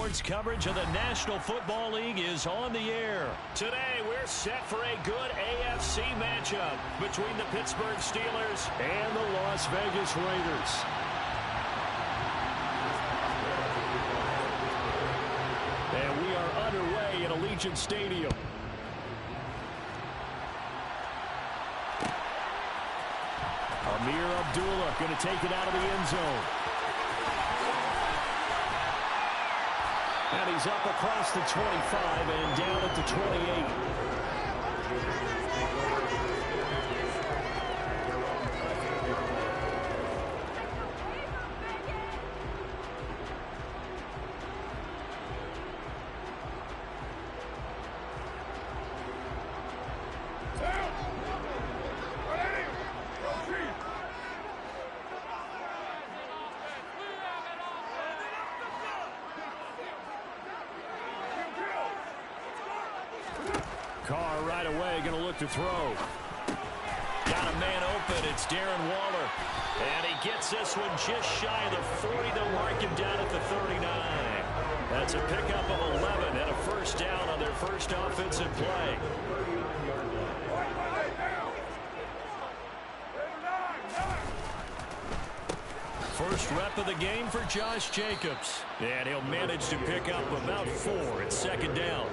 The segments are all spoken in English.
Sports coverage of the National Football League is on the air. Today, we're set for a good AFC matchup between the Pittsburgh Steelers and the Las Vegas Raiders. And we are underway at Allegiant Stadium. Amir Abdullah going to take it out of the end zone. And he's up across the 25 and down at the 28. Carr right away going to look to throw. Got a man open. It's Darren Waller. And he gets this one just shy of the 40. They'll mark him down at the 39. That's a pickup of 11 and a first down on their first offensive play. First rep of the game for Josh Jacobs. And he'll manage to pick up about 4 at second down.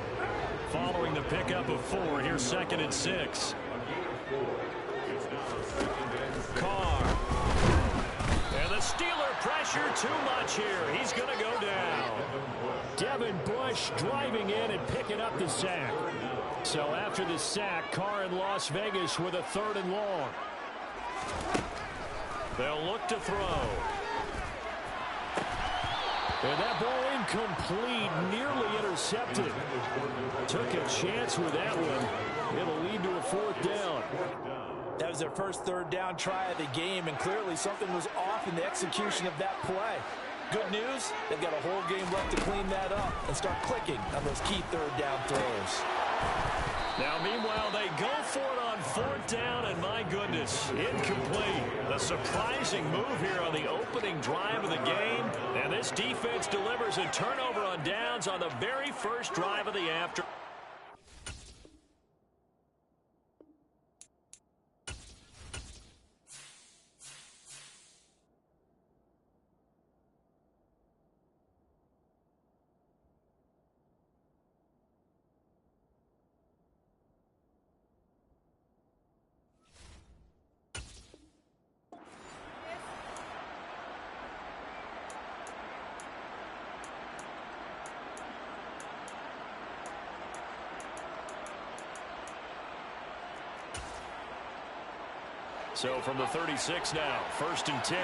Following the pickup of 4, here's 2nd and 6. Carr. And the Steeler pressure too much here. He's going to go down. Devin Bush driving in and picking up the sack. So after the sack, Carr in Las Vegas with a 3rd and long. They'll look to throw. And that ball incomplete, nearly intercepted. Took a chance with that one. It'll lead to a 4th down. That was their first 3rd down try of the game, and clearly something was off in the execution of that play. Good news, they've got a whole game left to clean that up and start clicking on those key 3rd down throws. Now, meanwhile, they go for it on 4th down, and my goodness, incomplete. A surprising move here on the opening drive of the game, and this defense delivers a turnover on downs on the very first drive of the after. So from the 36 now, 1st and 10.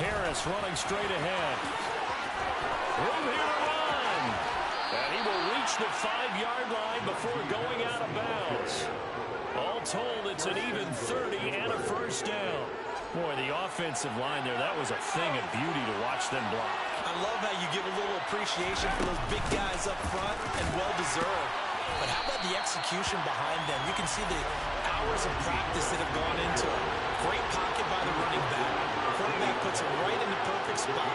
Harris running straight ahead. Room here to run. And he will reach the 5-yard line before going out of bounds. All told, it's an even 30 and a first down. Boy, the offensive line there, that was a thing of beauty to watch them block. I love how you give a little appreciation for those big guys up front, and well-deserved. But how about the execution behind them? You can see the hours of practice that have gone into it. Great pocket by the running back. Quarterback puts it right in the perfect spot.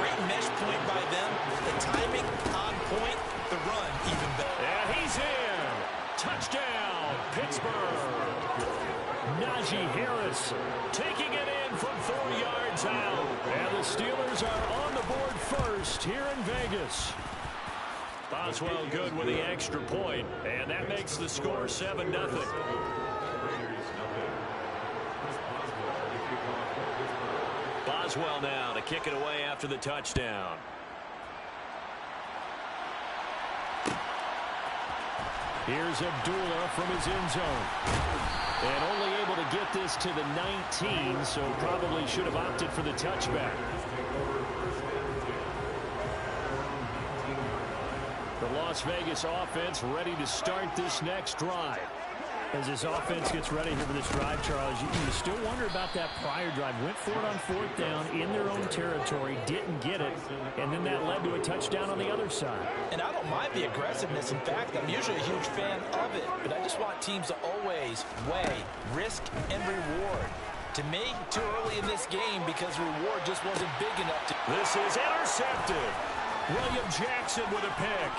Great mesh point by them. The timing on point. The run even better. And he's in. Touchdown, Pittsburgh. Najee Harris taking it in from 4 yards out. And the Steelers are on the board first here in Vegas. Boswell good with the extra point, and that makes the score 7-0. Boswell now to kick it away after the touchdown. Here's Abdullah from his end zone. And only able to get this to the 19, so probably should have opted for the touchback. The Las Vegas offense ready to start this next drive. As this offense gets ready here for this drive, Charles, you still wonder about that prior drive. Went for it on 4th down in their own territory, didn't get it, and then that led to a touchdown on the other side. And I don't mind the aggressiveness. In fact, I'm usually a huge fan of it, but I just want teams to always weigh risk and reward. To me, too early in this game because the reward just wasn't big enough to... This is intercepted. William Jackson with a pick.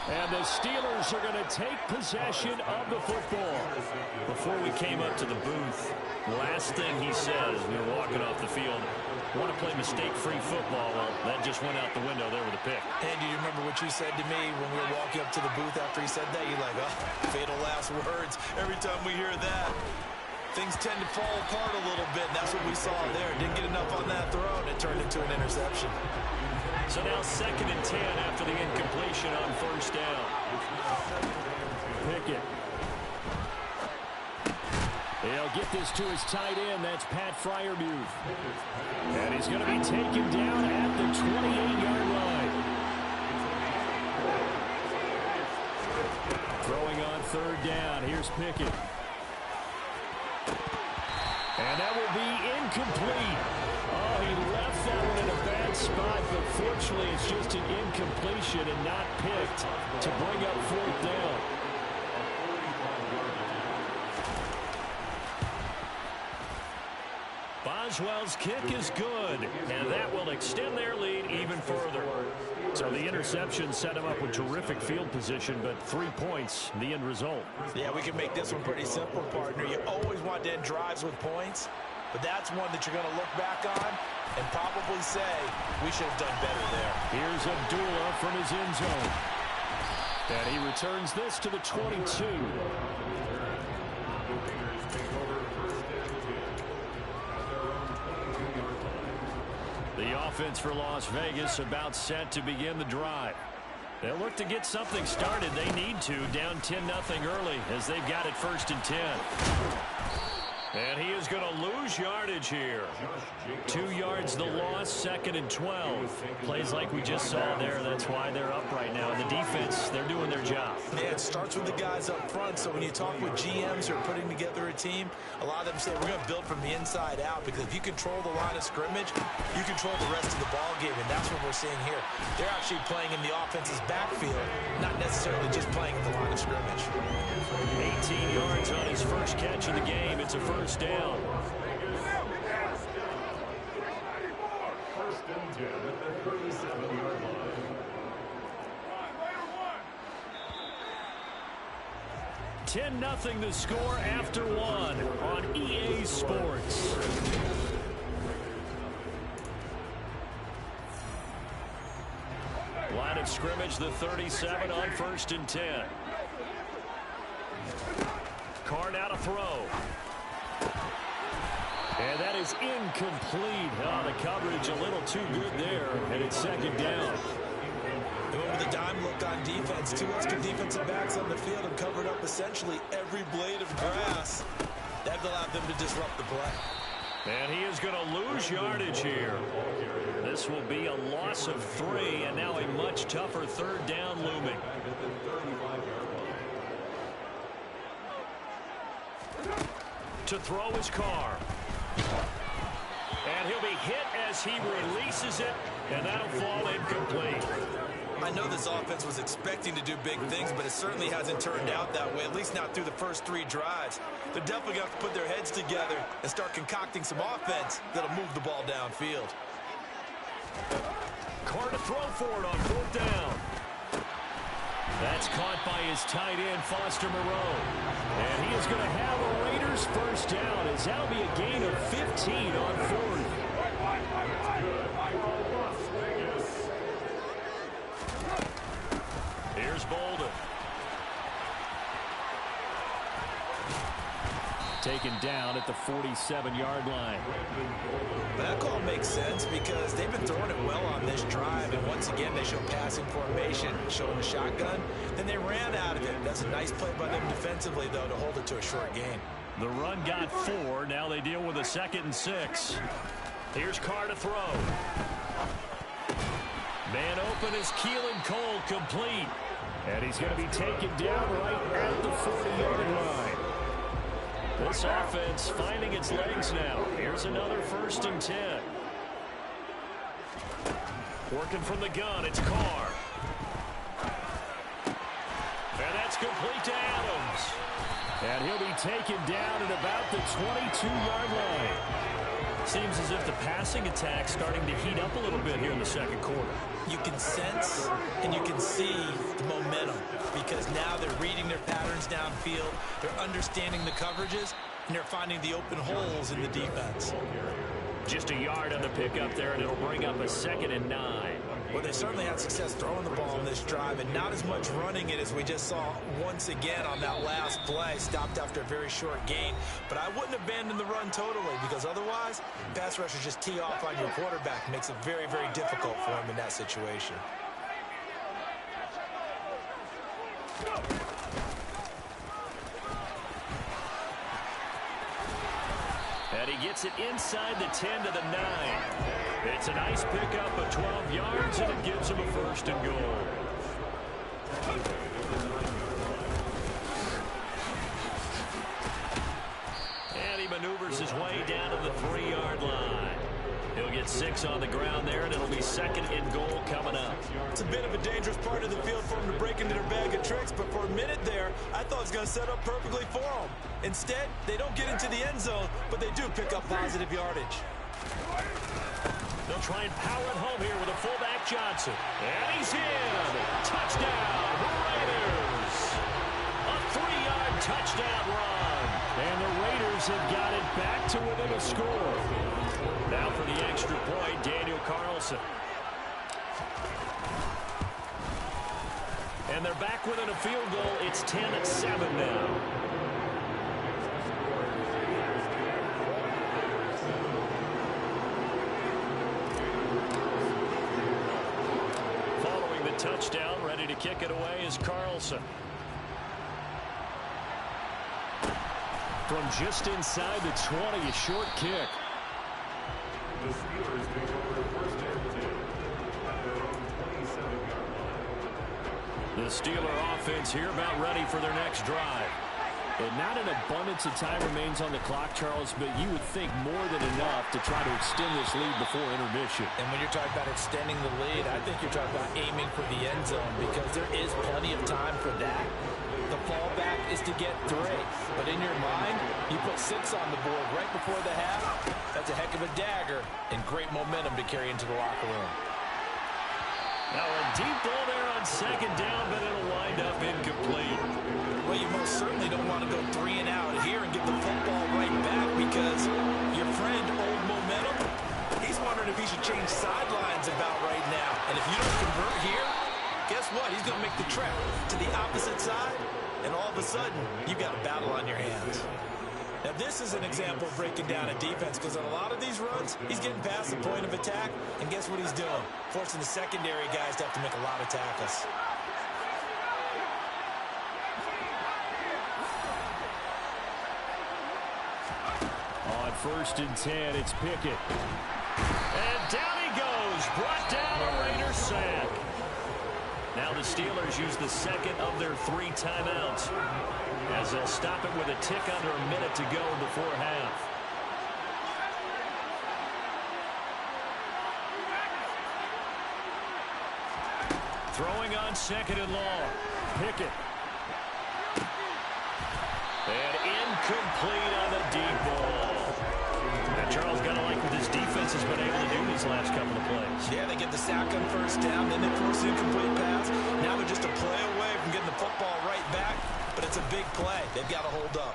And the Steelers are going to take possession of the football. Before we came up to the booth, last thing he said as we were walking off the field, want to play mistake-free football. Well, that just went out the window there with a pick. And do you remember what you said to me when we were walking up to the booth after he said that? You're like, oh, fatal last words. Every time we hear that, things tend to fall apart a little bit. And that's what we saw there. Didn't get enough on that throw, and it turned into an interception. So now 2nd and 10 after the incompletion on first down. Pickett. He'll get this to his tight end. That's Pat Freiermuth. And he's going to be taken down at the 28-yard line. Throwing on 3rd down. Here's Pickett. And that will be incomplete. Oh, he left that one in a bad spot, but fortunately it's just an incompletion and not picked to bring up 4th down. Boswell's kick is good, and that will extend their lead even further. So the interception set him up with terrific field position, but 3 points, the end result. Yeah, we can make this one pretty simple, partner. You always want to end drives with points, but that's one that you're going to look back on and probably say, we should have done better there. Here's Abdullah from his end zone. And he returns this to the 22. The offense for Las Vegas about set to begin the drive. They'll look to get something started. They need to, down 10-0 early as they've got it 1st and 10. And he is going to lose yardage here. 2 yards the loss, 2nd and 12. Plays like we just saw there. That's why they're up right now. And the defense, they're doing their job. Yeah, it starts with the guys up front. So when you talk with GMs who are putting together a team, a lot of them say we're going to build from the inside out, because if you control the line of scrimmage, you control the rest of the ball game, and that's what we're seeing here. They're actually playing in the offense's backfield, not necessarily just playing at the line of scrimmage. 18 yards on his first catch of the game. It's a 1st down. 10-0 the score after 1 on EA Sports. Line of scrimmage, the 37 on 1st and 10. Carr now to throw. And that is incomplete. Oh, the coverage a little too good there, and it's 2nd down. They went with a dime look on defense. 2 extra defensive backs on the field and covered up essentially every blade of grass. That allowed them to disrupt the play. And he is going to lose yardage here. This will be a loss of 3, and now a much tougher 3rd down looming. To throw his Carr. And he'll be hit as he releases it, and that'll fall incomplete. I know this offense was expecting to do big things, but it certainly hasn't turned out that way, at least not through the first 3 drives. They're definitely going to have to put their heads together and start concocting some offense that'll move the ball downfield. Carr to throw for it on 4th down. That's caught by his tight end, Foster Moreau. And he is going to have a Raiders 1st down, as that'll be a gain of 15 on 4th. Here's Bolden. Taken down at the 47-yard line. That call makes sense because they've been throwing it well on this drive, and once again they show passing formation, showing the shotgun. Then they ran out of it. That's a nice play by them defensively, though, to hold it to a short gain. The run got 4. Now they deal with a 2nd and 6. Here's Carr to throw. Man open is Keelan Cole, complete. And he's going to be taken down right at the 40-yard line. This offense finding its legs now. Here's another 1st and 10. Working from the gun, it's Carr. And that's complete to Adams. And he'll be taken down at about the 22-yard line. Seems as if the passing attack's starting to heat up a little bit here in the second quarter. You can sense and you can see the momentum because now they're reading their patterns downfield, they're understanding the coverages, and they're finding the open holes in the defense. Just a yard on the pickup there, and it'll bring up a 2nd and 9. Well, they certainly had success throwing the ball in this drive and not as much running it as we just saw once again on that last play. Stopped after a very short gain. But I wouldn't abandon the run totally because otherwise, pass rushers just tee off on your quarterback. Makes it very, very difficult for him in that situation. And he gets it inside the 10 to the 9. It's a nice pickup of 12 yards, and it gives him a 1st and goal. And he maneuvers his way down to the 3-yard line. He'll get 6 on the ground there, and it'll be 2nd and goal coming up. It's a bit of a dangerous part of the field for him to break into their bag of tricks, but for a minute there, I thought it was going to set up perfectly for him. Instead, they don't get into the end zone, but they do pick up positive yardage. They'll try and power it home here with a fullback Johnson. And he's in. Touchdown, Raiders. A 3-yard touchdown run. And the Raiders have got it back to within a score. Now for the extra point, Daniel Carlson. And they're back within a field goal. It's 10-7 now. Touchdown, ready to kick it away is Carlson. From just inside the 20, a short kick. The Steelers take over first and 10 at their own 27-yard line. The Steeler offense here about ready for their next drive. And not an abundance of time remains on the clock, Charles, but you would think more than enough to try to extend this lead before intermission. And when you're talking about extending the lead, I think you're talking about aiming for the end zone because there is plenty of time for that. The fallback is to get 3. But in your mind, you put 6 on the board right before the half. That's a heck of a dagger and great momentum to carry into the locker room. Now a deep ball there on 2nd down, but it'll wind up incomplete. Well, you most certainly don't want to go 3 and out here and get the football right back because your friend, Old Momentum, he's wondering if he should change sidelines about right now. And if you don't convert here, guess what? He's going to make the trek to the opposite side, and all of a sudden, you've got a battle on your hands. Now, this is an example of breaking down a defense because on a lot of these runs, he's getting past the point of attack, and guess what he's doing? Forcing the secondary guys to have to make a lot of tackles. On 1st and 10, it's Pickett. And down he goes. Brought down a Raider sack. Now the Steelers use the 2nd of their 3 timeouts as they'll stop it with a tick under a minute to go before half. Throwing on 2nd and long. Pickett. And incomplete on the deep ball. And Charles, got to like what this defense has been able to do these last couple of plays. Yeah, they get the sack on 1st down, then they force the incomplete pass. Now they're just a play away from getting the football right back, but it's a big play. They've got to hold up.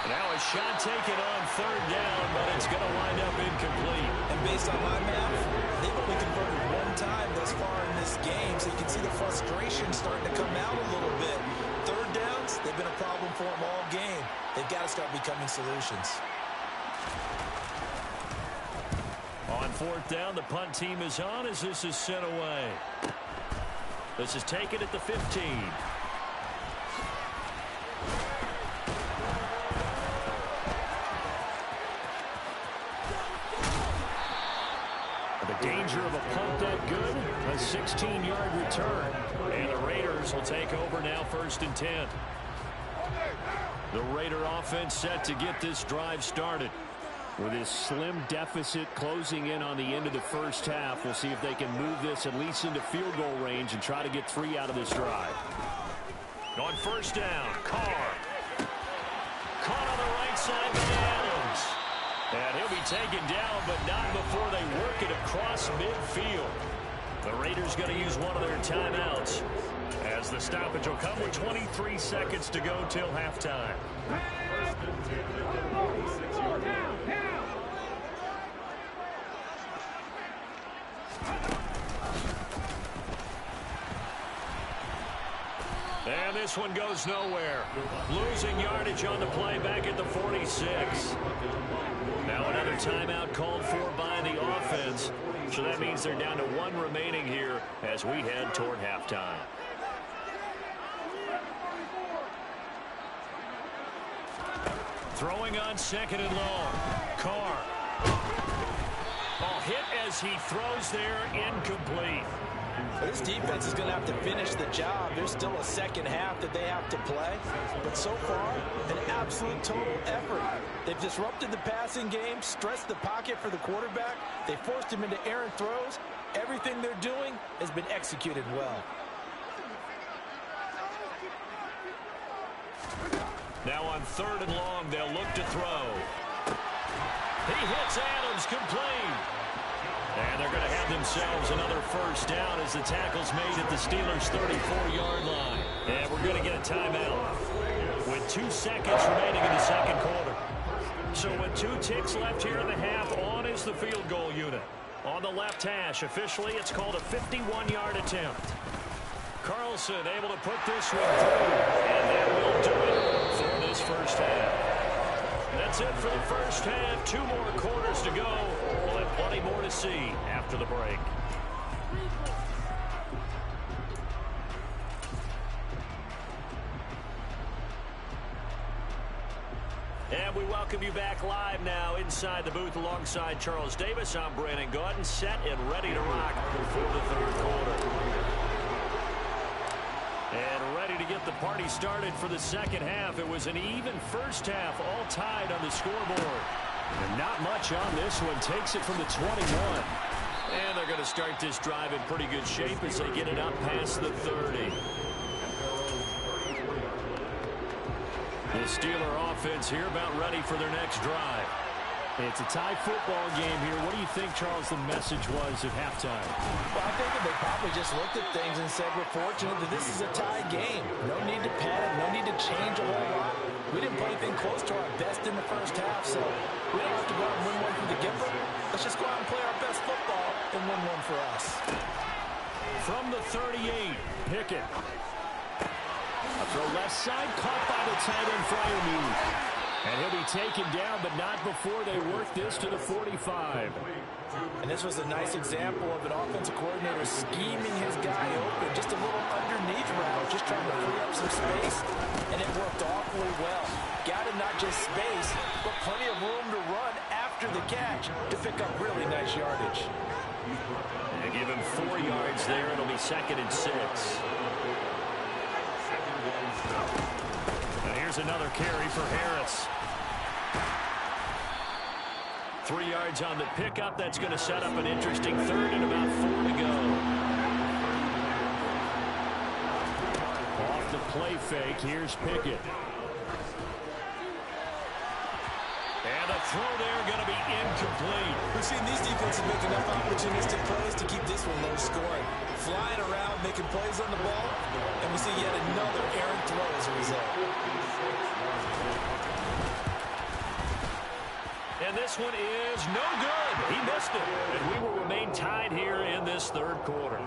Now a shot taken on 3rd down, but it's going to wind up incomplete. And based on my math, they've only converted 1 time thus far in this game, so you can see the frustration starting to come out a little bit. 3rd downs, they've been a problem for them all game. They've got to start becoming solutions. On 4th down, the punt team is on as this is sent away. This is taken at the 15. The danger of a punt that good, a 16-yard return. And the Raiders will take over now 1st and 10. The Raider offense set to get this drive started. With this slim deficit closing in on the end of the first half, we'll see if they can move this at least into field goal range and try to get 3 out of this drive. On first down, Carr. Caught on the right side by Adams. And he'll be taken down, but not before they work it across midfield. The Raiders going to use one of their timeouts, as the stoppage will come with 23 seconds to go till halftime. And this one goes nowhere. Losing yardage on the play back at the 46. Now another timeout called for by the offense. So that means they're down to 1 remaining here as we head toward halftime. Throwing on second and long. Carr. Ball hit as he throws there, incomplete. This defense is going to have to finish the job. There's still a second half that they have to play. But so far, an absolute total effort. They've disrupted the passing game, stressed the pocket for the quarterback. They forced him into errant throws. Everything they're doing has been executed well. Now on third and long, they'll look to throw. He hits Adams, complete. And they're going to have themselves another first down as the tackle's made at the Steelers' 34-yard line. And we're going to get a timeout with 2 seconds remaining in the second quarter. So with 2 ticks left here in the half, on is the field goal unit. On the left hash, officially it's called a 51-yard attempt. Carlson able to put this one through, and that will do it for this first half. That's it for the first half. 2 more quarters to go. We'll have plenty more to see after the break. And we welcome you back live now inside the booth alongside Charles Davis. I'm Brandon Gaudin, set and ready to rock for the third quarter. And ready to get the party started for the second half. It was an even first half, all tied on the scoreboard. And not much on this one. Takes it from the 21. And they're going to start this drive in pretty good shape as they get it up past the 30. The Steeler offense here about ready for their next drive. It's a tie football game here. What do you think, Charles, the message was at halftime? Well, I think that they probably just looked at things and said, we're fortunate that this is a tie game. No need to panic, no need to change a whole lot. We didn't play anything close to our best in the first half, so we don't have to go out and win one from the get-go. Let's just go out and play our best football and win one for us. From the 38, Pickett. A throw left side, caught by the tight end, Freiermuth. And he'll be taken down, but not before they work this to the 45. And this was a nice example of an offensive coordinator scheming his guy open. Just a little underneath route, just trying to free up some space. And it worked awfully well. Got him not just space, but plenty of room to run after the catch to pick up really nice yardage. They give him 4 yards there. It'll be 2nd and 6. And here's another carry for Harris. 3 yards on the pickup. That's going to set up an interesting third and about 4 to go. Off the play fake, here's Pickett. And the throw there going to be incomplete. We've seen these defenses make enough opportunistic plays to keep this one low scoring. Flying around, making plays on the ball, and we see yet another errant throw as a result. And this one is no good. He missed it. And we will remain tied here in this third quarter.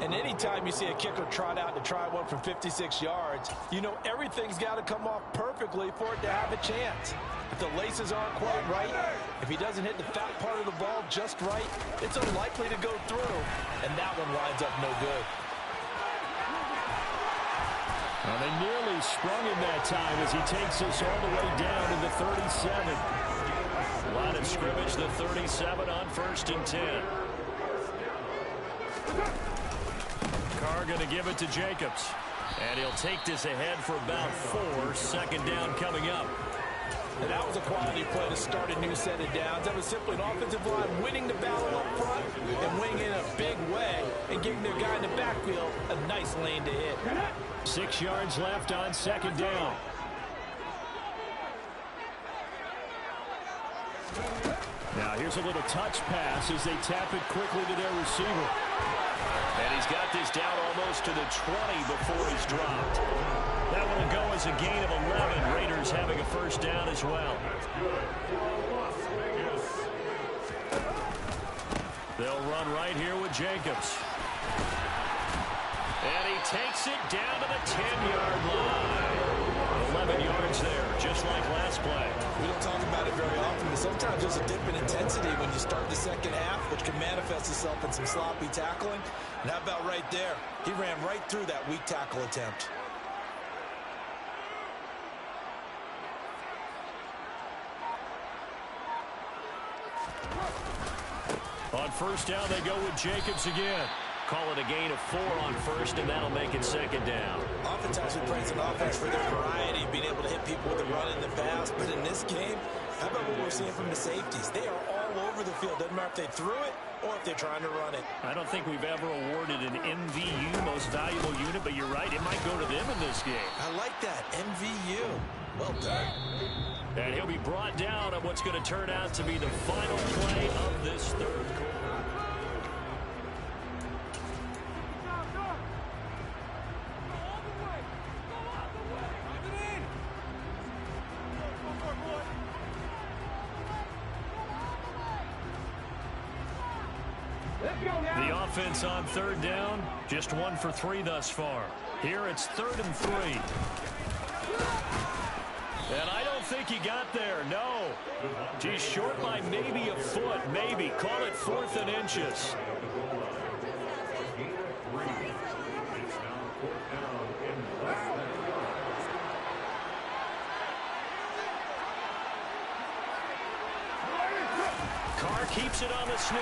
And anytime you see a kicker trot out to try one from 56 yards, you know everything's got to come off perfectly for it to have a chance. If the laces aren't quite right, if he doesn't hit the fat part of the ball just right, it's unlikely to go through. And that one winds up no good. Well, they nearly sprung him that time as he takes us all the way down to the 37. Line of scrimmage, the 37 on 1st and 10. Carr going to give it to Jacobs. And he'll take this ahead for about 4. 2nd down coming up. And that was a quality play to start a new set of downs. That was simply an offensive line winning the battle up front and winning in a big way and giving their guy in the backfield a nice lane to hit. 6 yards left on second down. Now here's a little touch pass as they tap it quickly to their receiver. And he's got this down almost to the 20 before he's dropped. That one will go as a gain of 11. Raiders having a first down as well. They'll run right here with Jacobs. And he takes it down to the 10-yard line. 11 yards there, just like last play. We don't talk about it very often, but sometimes there's a dip in intensity when you start the second half, which can manifest itself in some sloppy tackling. And how about right there? He ran right through that weak tackle attempt. On first down, they go with Jacobs again. Call it a gain of 4 on first, and that'll make it second down. Oftentimes we praise an offense for their variety, being able to hit people with the run in the pass. But in this game, how about what we're seeing from the safeties? They are all over the field. Doesn't matter if they threw it or if they're trying to run it. I don't think we've ever awarded an MVU, most valuable unit, but you're right, it might go to them in this game. I like that, MVU. Well done. And he'll be brought down on what's going to turn out to be the final play of this third quarter. The offense on third down, just 1 for 3 thus far. Here it's 3rd and 3. And I don't think he got there, no. He's short by maybe a foot, maybe. Call it 4th and inches. Carr keeps it on the sneak.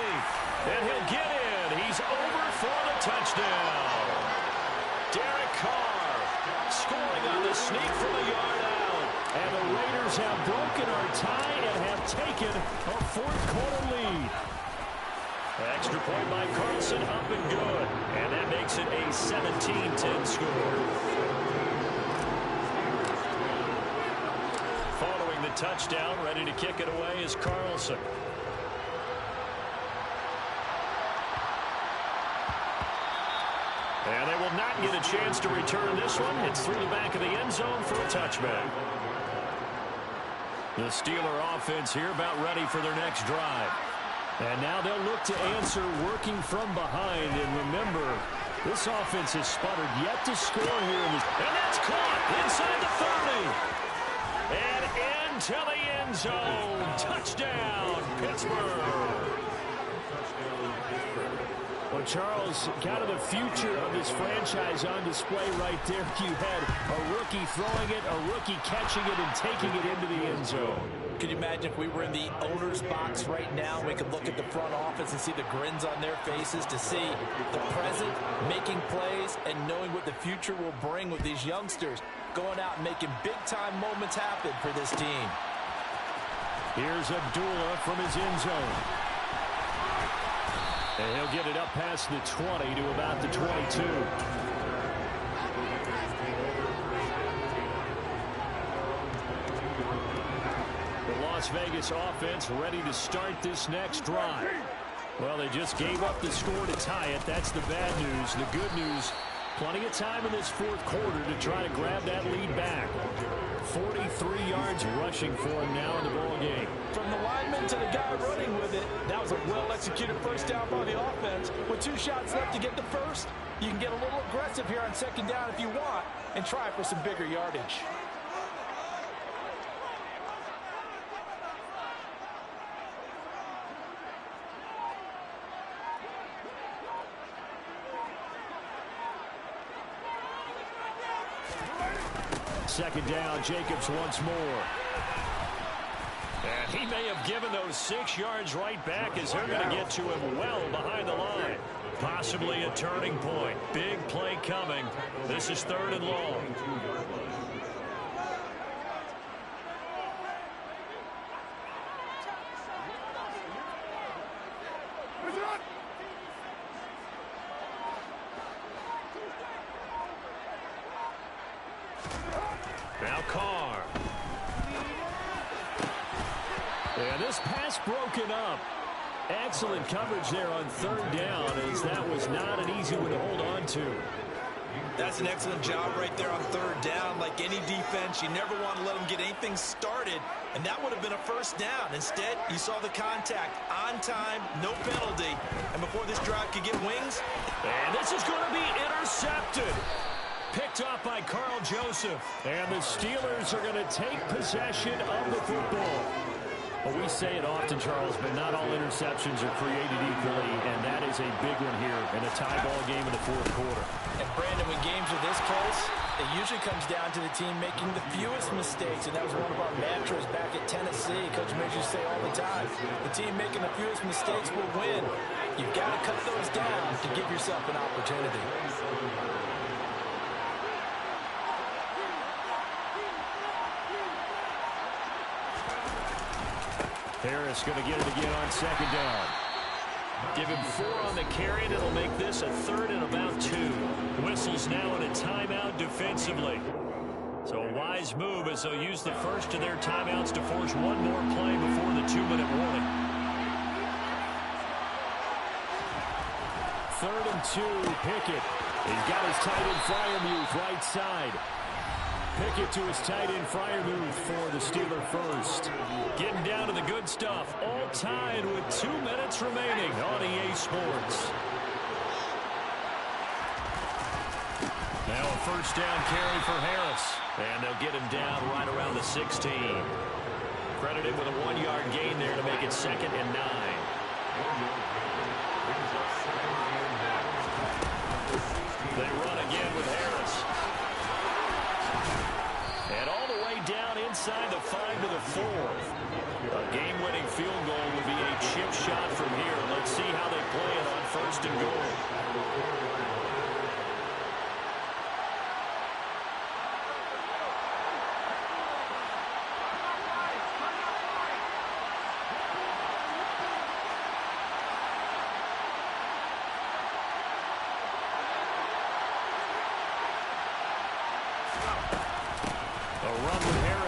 And he'll get in. He's over for the touchdown. Derek Carr scoring on the sneak from a yard out. And the Raiders have broken our tie and have taken a 4th quarter lead. Extra point by Carlson, up and good. And that makes it a 17-10 score. Following the touchdown, ready to kick it away is Carlson. And they will not get a chance to return this one. It's through the back of the end zone for a touchback. The Steeler offense here about ready for their next drive. And now they'll look to answer working from behind. And remember, this offense has sputtered yet to score here in this. And that's caught inside the 30. And into the end zone. Touchdown, Pittsburgh. Well, Charles, kind of the future of this franchise on display right there. You had a rookie throwing it, a rookie catching it, and taking it into the end zone. Could you imagine if we were in the owner's box right now, we could look at the front office and see the grins on their faces, to see the present making plays and knowing what the future will bring with these youngsters going out and making big-time moments happen for this team. Here's Abdullah from his end zone. And he'll get it up past the 20 to about the 22. The Las Vegas offense ready to start this next drive. Well, they just gave up the score to tie it. That's the bad news. The good news, plenty of time in this 4th quarter to try to grab that lead back. 43 yards rushing for him now in the ball game. From the lineman to the guy running with it, that was a well-executed first down by the offense. With 2 shots left to get the first, you can get a little aggressive here on second down if you want and try for some bigger yardage. Second down, Jacobs once more. And he may have given those 6 yards right back as they're going to get to him well behind the line. Possibly a turning point. Big play coming. This is 3rd and long. Now Carr. And this pass broken up. Excellent coverage there on third down, as that was not an easy one to hold on to. That's an excellent job right there on third down. Like any defense, you never want to let them get anything started, and that would have been a first down. Instead, you saw the contact on time, no penalty, and before this drive could get wings. And this is going to be intercepted. Picked off by Carl Joseph. And the Steelers are going to take possession of the football. Well, we say it often, Charles, but not all interceptions are created equally, and that is a big one here in a tie ball game in the fourth quarter. And, Brandon, when games are this close, it usually comes down to the team making the fewest mistakes, and that was one of our mantras back at Tennessee. Coach Major say all the time, the team making the fewest mistakes will win. You've got to cut those down to give yourself an opportunity. Harris going to get it again on second down. Give him 4 on the carry, and it'll make this a third and about 2. Whistles now in a timeout defensively. So a wise move as they'll use the first of their timeouts to force one more play before the 2-minute warning. 3rd and 2, Pickett. He's got his tight end Freiermuth right side. Pickett to his tight end Freiermuth for the Steeler first. Getting down to the good stuff. All tied with 2 minutes remaining on EA Sports. Now a first down carry for Harris. And they'll get him down right around the 16. Credited with a 1-yard gain there to make it 2nd and 9. They run again with Harris. And all the way down inside the 5 to the 4. A game-winning field goal would be a chip shot from here. Let's see how they play it on 1st and goal.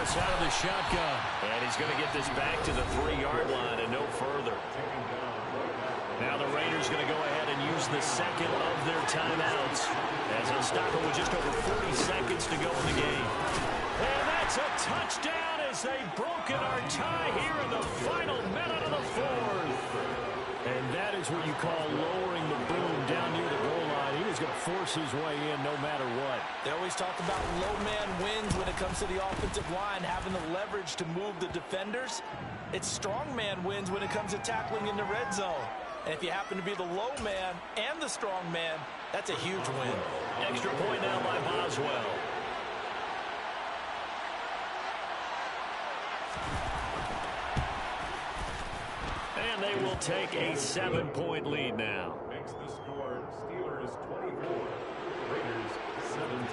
Out of the shotgun, and he's going to get this back to the 3-yard line and no further. Now the Raiders going to go ahead and use the second of their timeouts as they'll stop it with just over 40 seconds to go in the game. And that's a touchdown as they've broken our tie here in the final minute of the 4th. And that is what you call lowering the boom down near the goal line. He was going to force his way in no matter what. They always talk about low man wins when it comes to the offensive line, having the leverage to move the defenders. It's strong man wins when it comes to tackling in the red zone. And if you happen to be the low man and the strong man, that's a huge win. Extra point now by Boswell. And they will take a 7-point lead now. Makes the score Steelers 24, Raiders 17.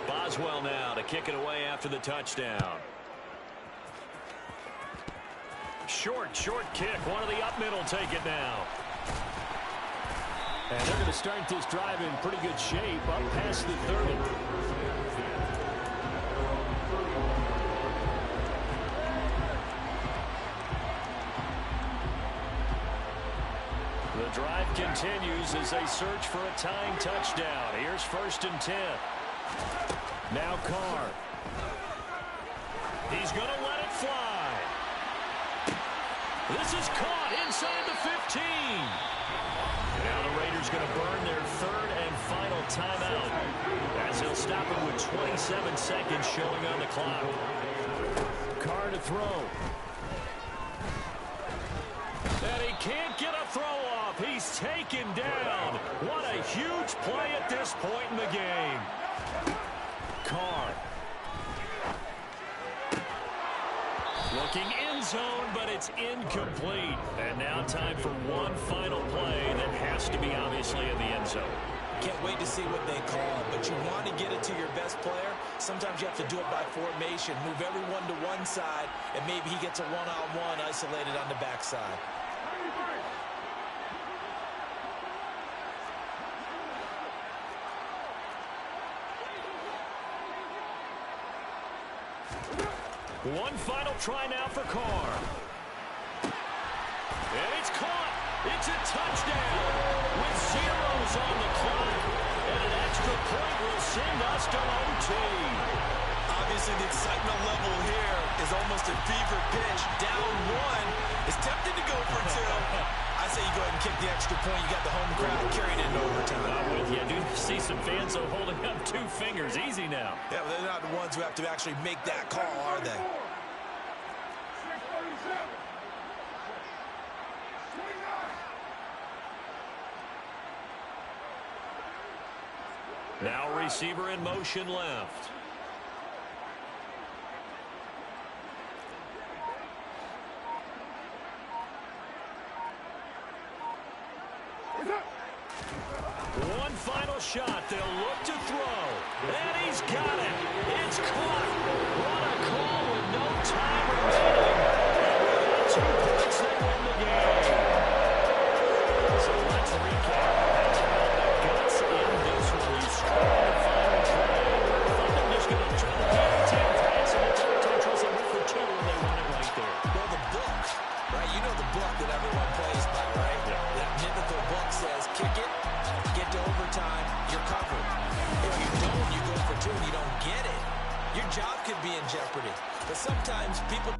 Boswell now to kick it away after the touchdown. Short kick. One of the up middle take it now. And they're going to start this drive in pretty good shape up past the 30. The drive continues as they search for a tying touchdown. Here's 1st and 10. Now Carr. He's going to let it fly. This is caught inside the 15. Now the Raiders going to burn their 3rd and final timeout as he'll stop it with 27 seconds showing on the clock. Carr to throw. And he can't get a throw off. He's taken down. What a huge play at this point in the game. Carr. Looking end zone, but it's incomplete. And now time for one final play that has to be obviously in the end zone. Can't wait to see what they call, but you want to get it to your best player. Sometimes you have to do it by formation, move everyone to one side, and maybe he gets a one-on-one isolated on the backside. One final try now for Carr. And it's caught. It's a touchdown with zeros on the clock. And an extra point will send us to OT. Obviously, the excitement level here is almost a fever pitch. Down one is tempted to go for two. I say you go ahead and kick the extra point. You got the home crowd carried into overtime. I'm with you. I do see some fans holding up 2 fingers. Easy now. Yeah, but they're not the ones who have to actually make that call, are they? Now receiver in motion left. One final shot. They'll look to throw. And he's got it. It's caught. What a call with no time remaining. And with 2 points, they win the game. So let's recap. That's about the guts in this one. You struggle to find a play. I'm just going to try to get a team pass in the territory. They went for 2 and they won it right there. Well, the book, right? You know the book that everyone plays by, right? Yeah. That mythical book says, kick it, get to overtime, you're covered. If you don't, you go for 2 and you don't get it, your job could be in jeopardy. But sometimes people